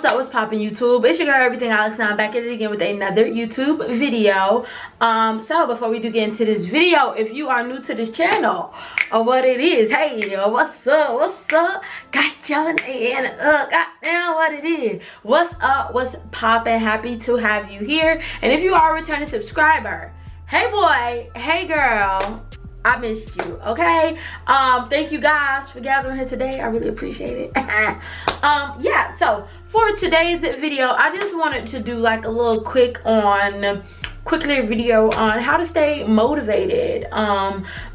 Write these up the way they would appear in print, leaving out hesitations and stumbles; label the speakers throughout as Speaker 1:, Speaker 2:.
Speaker 1: What's poppin' YouTube? It's your girl Everything Alex, now I'm back at it again with another YouTube video. So before we do get into this video, if you are new to this channel or what it is, hey, what's up, got your name goddamn what it is, what's up, what's poppin', happy to have you here. And if you are a returning subscriber, hey boy, hey girl, I missed you, okay? Thank you guys for gathering here today. I really appreciate it. Yeah, so for today's video, I just wanted to do like a little quickly video on how to stay motivated.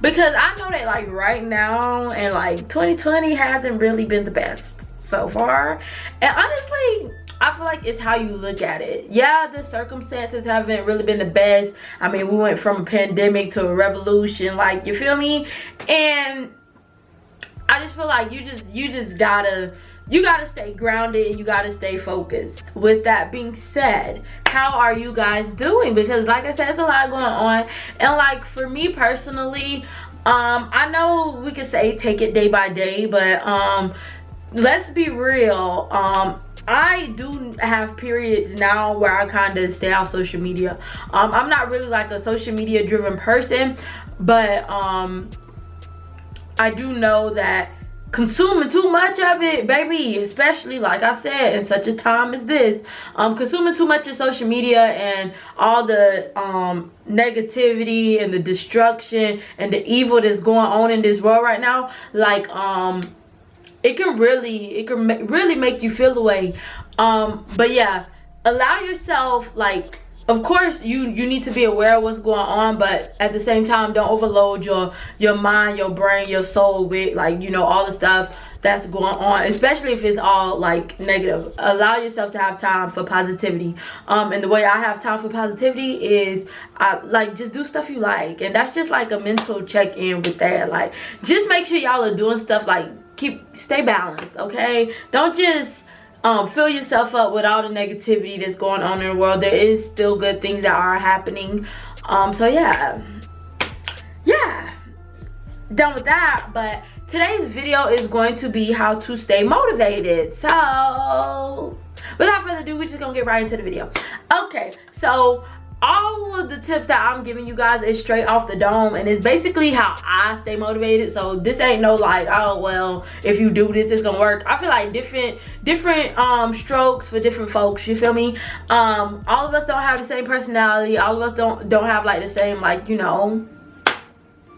Speaker 1: Because I know that like right now and like 2020 hasn't really been the best so far. And honestly, I feel like it's how you look at it. Yeah, the circumstances haven't really been the best. I mean, we went from a pandemic to a revolution, like, you feel me? And I just feel like you just gotta stay grounded and you gotta stay focused. With that being said, how are you guys doing? Because like I said, there's a lot going on. And like for me personally, I know we could say take it day by day, but let's be real. I do have periods now where I kind of stay off social media. I'm not really like a social media driven person, but I do know that consuming too much of it, baby, especially like I said in such a time as this, consuming too much of social media and all the negativity and the destruction and the evil that's going on in this world right now, like it can really make you feel the way. But yeah, allow yourself, like, of course you need to be aware of what's going on, but at the same time, don't overload your mind, your brain, your soul with, like, you know, all the stuff that's going on, especially if it's all like negative. Allow yourself to have time for positivity. And the way I have time for positivity is I like just do stuff you like, and that's just like a mental check-in with that. Like, just make sure y'all are doing stuff like stay balanced, okay? Don't just fill yourself up with all the negativity that's going on in the world. There is still good things that are happening. So yeah, done with that. But today's video is going to be how to stay motivated. So without further ado, we're just gonna get right into the video. Okay, so all of the tips that I'm giving you guys is straight off the dome, and it's basically how I stay motivated. So this ain't no like, oh well, if you do this it's gonna work. I feel like different strokes for different folks, you feel me? All of us don't have the same personality. All of us don't have like the same, like, you know,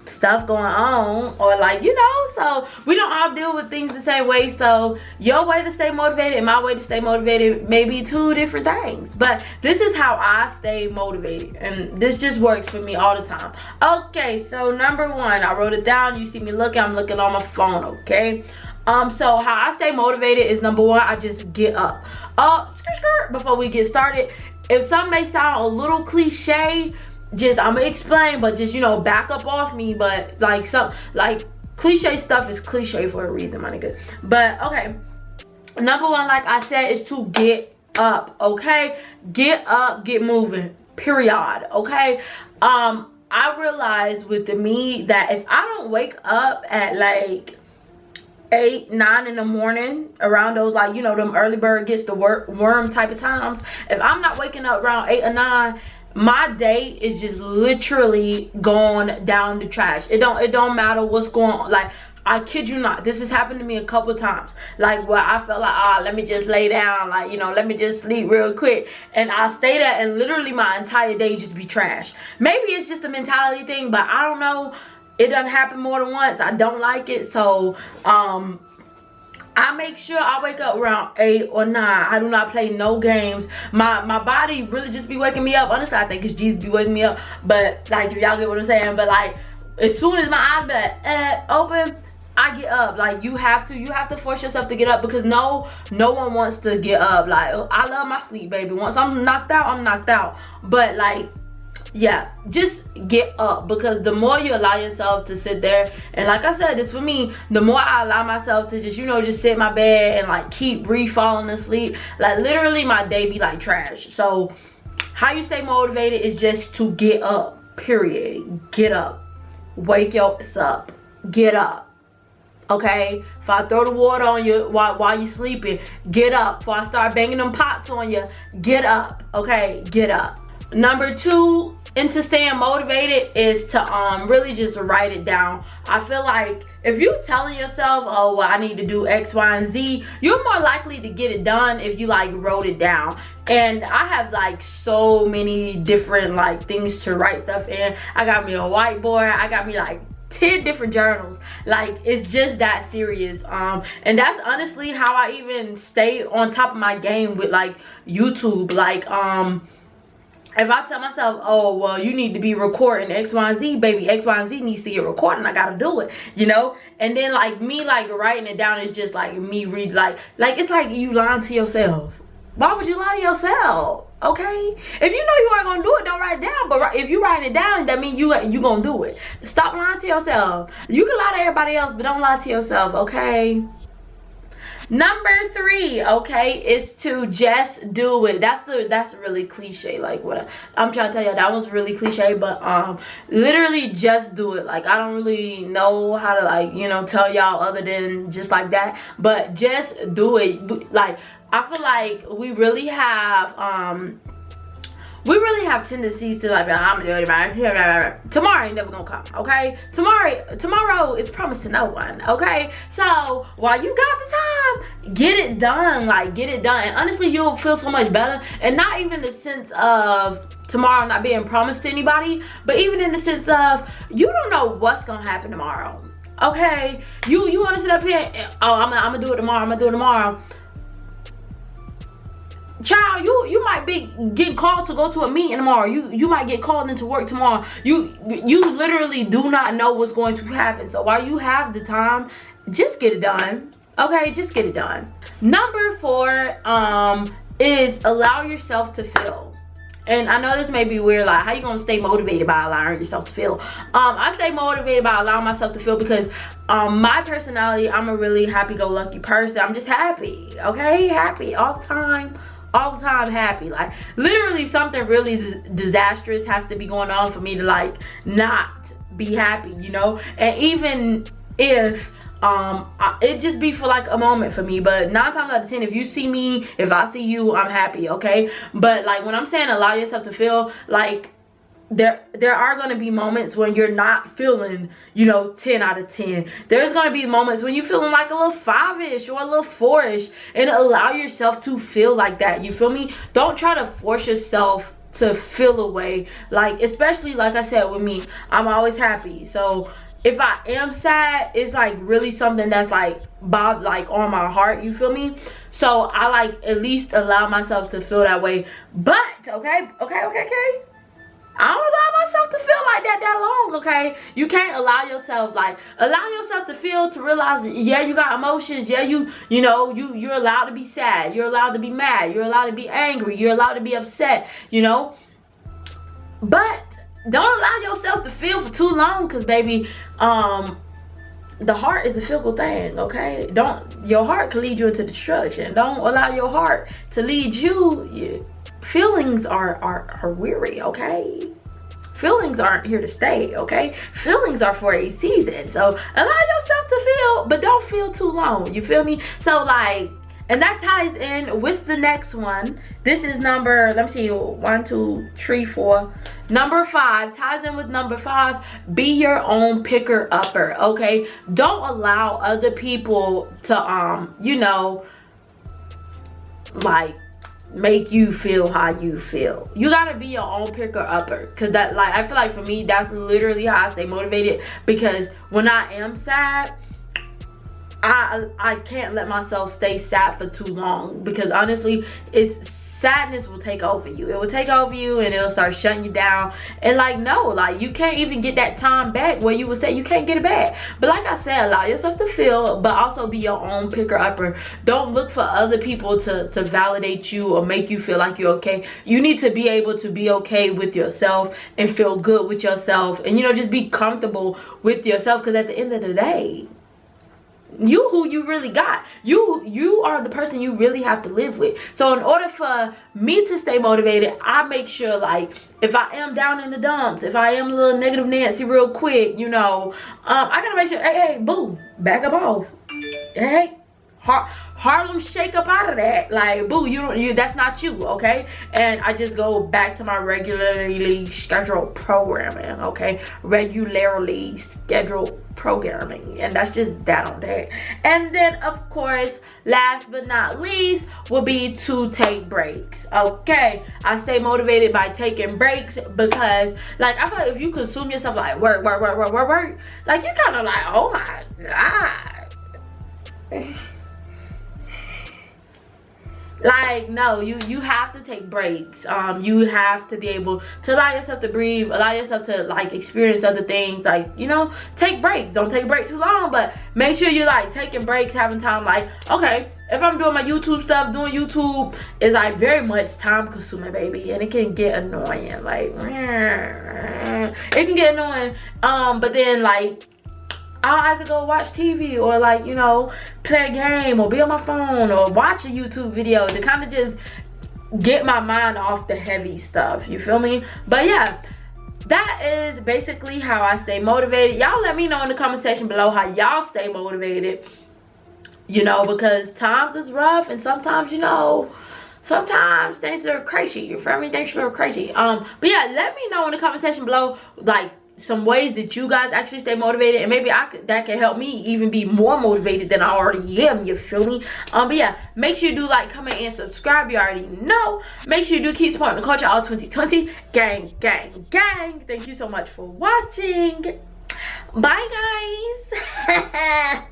Speaker 1: stuff going on, or like, you know, so we don't all deal with things the same way. So your way to stay motivated and my way to stay motivated may be two different things, but this is how I stay motivated, and this just works for me all the time. Okay, so number one, I wrote it down. You see me looking, I'm looking on my phone, okay? So how I stay motivated is, number one, I just get up. Before we get started, if something may sound a little cliche, just I'm gonna explain, but just, you know, back up off me. But like some like cliche stuff is cliche for a reason, my nigga. But okay, number one, like I said, is to get up, okay? Get up, get moving, period, okay? I realized with me that if I don't wake up at like 8, 9 in the morning, around those, like, you know, them early bird gets the worm type of times, if I'm not waking up around 8 or 9, my day is just literally going down the trash. It don't matter what's going on. Like, I kid you not, this has happened to me a couple times, like where I felt like, let me just lay down, like, you know, let me just sleep real quick, and I stay there and literally my entire day just be trash. Maybe it's just a mentality thing, but I don't know. It doesn't happen more than once. I don't like it. So I make sure I wake up around 8 or 9. I do not play no games. My body really just be waking me up. Honestly, I think it's Jesus be waking me up. But like, if y'all get what I'm saying. But like, as soon as my eyes be like, open, I get up. Like, you have to force yourself to get up, because no one wants to get up. Like, I love my sleep, baby. Once I'm knocked out, I'm knocked out. But like, yeah, just get up, because the more you allow yourself to sit there, and like I said, this for me, the more I allow myself to just, you know, just sit in my bed and like keep falling asleep, like literally my day be like trash. So how you stay motivated is just to get up, period. Get up, wake your ass up, get up, Okay, if I throw the water on you while you're sleeping, get up. If I start banging them pots on you, get up. Okay, get up. Number 2 into staying motivated is to really just write it down. I feel like if you're telling yourself, oh well, I need to do X, Y, and Z, you're more likely to get it done if you like wrote it down. And I have like so many different like things to write stuff in. I got me a whiteboard, I got me like 10 different journals. Like, it's just that serious. And that's honestly how I even stay on top of my game with like YouTube. Like, if I tell myself, oh well, you need to be recording X, Y, and Z, baby, X, Y, and Z needs to get recorded, I gotta do it, you know. And then like me like writing it down is just like me read like it's like you lying to yourself. Why would you lie to yourself? Okay, if you know you aren't gonna do it, don't write it down. But if you write it down, that means you gonna do it. Stop lying to yourself. You can lie to everybody else, but don't lie to yourself, okay? Number 3, okay, is to just do it. That's really cliche. Like what I'm trying to tell you, that was really cliche, but literally just do it. Like I don't really know how to like, you know, tell y'all other than just like that, but just do it. Like I feel like we really have tendencies to like, I'm gonna do it, right? Tomorrow ain't never gonna come, okay? Tomorrow is promised to no one, okay? So while you got the time, get it done. Like, get it done. And honestly, you'll feel so much better. And not even the sense of tomorrow not being promised to anybody, but even in the sense of you don't know what's gonna happen tomorrow, okay? You want to sit up here and, oh, I'm gonna do it tomorrow. I'm gonna do it tomorrow. Child, you might be get called to go to a meeting tomorrow. You might get called into work tomorrow. You literally do not know what's going to happen. So while you have the time, just get it done. Okay, just get it done. Number 4 is allow yourself to feel. And I know this may be weird, like how you gonna stay motivated by allowing yourself to feel? I stay motivated by allowing myself to feel because my personality, I'm a really happy-go-lucky person. I'm just happy, okay? Happy all the time. All the time happy. Like literally something really disastrous has to be going on for me to like not be happy, you know. And even if it just be for like a moment for me, but 9 times out of 10 if you see me, if I see you, I'm happy, okay? But like when I'm saying allow yourself to feel, like there are going to be moments when you're not feeling, you know, 10 out of 10. There's going to be moments when you're feeling like a little 5-ish or a little 4-ish, and allow yourself to feel like that. You feel me? Don't try to force yourself to feel a way. Like, especially like I said with me, I'm always happy. So if I am sad, it's like really something that's like on my heart, you feel me? So I like at least allow myself to feel that way. But okay, I don't allow myself to feel like that long, okay? You can't allow yourself to feel, to realize that, yeah, you got emotions. Yeah, you're allowed to be sad. You're allowed to be mad. You're allowed to be angry. You're allowed to be upset, you know? But don't allow yourself to feel for too long, because, baby, the heart is a fickle thing, okay? Your heart can lead you into destruction. Don't allow your heart to lead you. Feelings are weary, okay? Feelings aren't here to stay, okay? Feelings are for a season. So allow yourself to feel, but don't feel too long. You feel me? So like, and that ties in with the next one. This is number, let me see, 1, 2, 3, 4. Number 5 ties in with number 5. Be your own picker-upper, okay? Don't allow other people to, like, make you feel how you feel. You gotta be your own picker-upper, because that, like, I feel like for me, that's literally how I stay motivated. Because when I am sad, I can't let myself stay sad for too long, because honestly, sadness will take over you. It will take over you, and it'll start shutting you down. And like, no, like, you can't even get that time back where you would say you can't get it back. But like I said, allow yourself to feel, but also be your own picker-upper. Don't look for other people to validate you or make you feel like you're okay. You need to be able to be okay with yourself and feel good with yourself, and just be comfortable with yourself, because at the end of the day, you who you really got. You are the person you really have to live with. So in order for me to stay motivated, I make sure, like, if I am down in the dumps, if I am a little negative Nancy real quick, you know, I gotta make sure, hey, boo, back up off. Hey, Harlem shake up out of that. Like, boo, you that's not you, okay? And I just go back to my regularly scheduled programming, okay? Regularly scheduled programming. And that's just that on that. And then, of course, last but not least will be to take breaks, okay? I stay motivated by taking breaks because, like, I feel like if you consume yourself like work, like, you're kind of like, oh my God. Like, no, you have to take breaks. You have to be able to allow yourself to breathe, allow yourself to, like, experience other things. Like, you know, take breaks. Don't take a break too long, but make sure you're, like, taking breaks, having time. Like, okay, if I'm doing my YouTube stuff, doing YouTube is, like, very much time consuming, baby, and it can get annoying. Like, it can get annoying. But then, like, I'll either go watch TV or, like, you know, play a game or be on my phone or watch a YouTube video to kind of just get my mind off the heavy stuff. You feel me? But yeah, that is basically how I stay motivated. Y'all let me know in the comment section below how y'all stay motivated. You know, because times is rough and sometimes, you know, sometimes things are crazy. You feel me? Things are crazy. But yeah, let me know in the comment section below, like, some ways that you guys actually stay motivated, and maybe that can help me even be more motivated than I already am. You feel me? But yeah, make sure you do like, comment, and subscribe. You already know. Make sure you do keep supporting the culture all 2020. Gang. Thank you so much for watching. Bye, guys.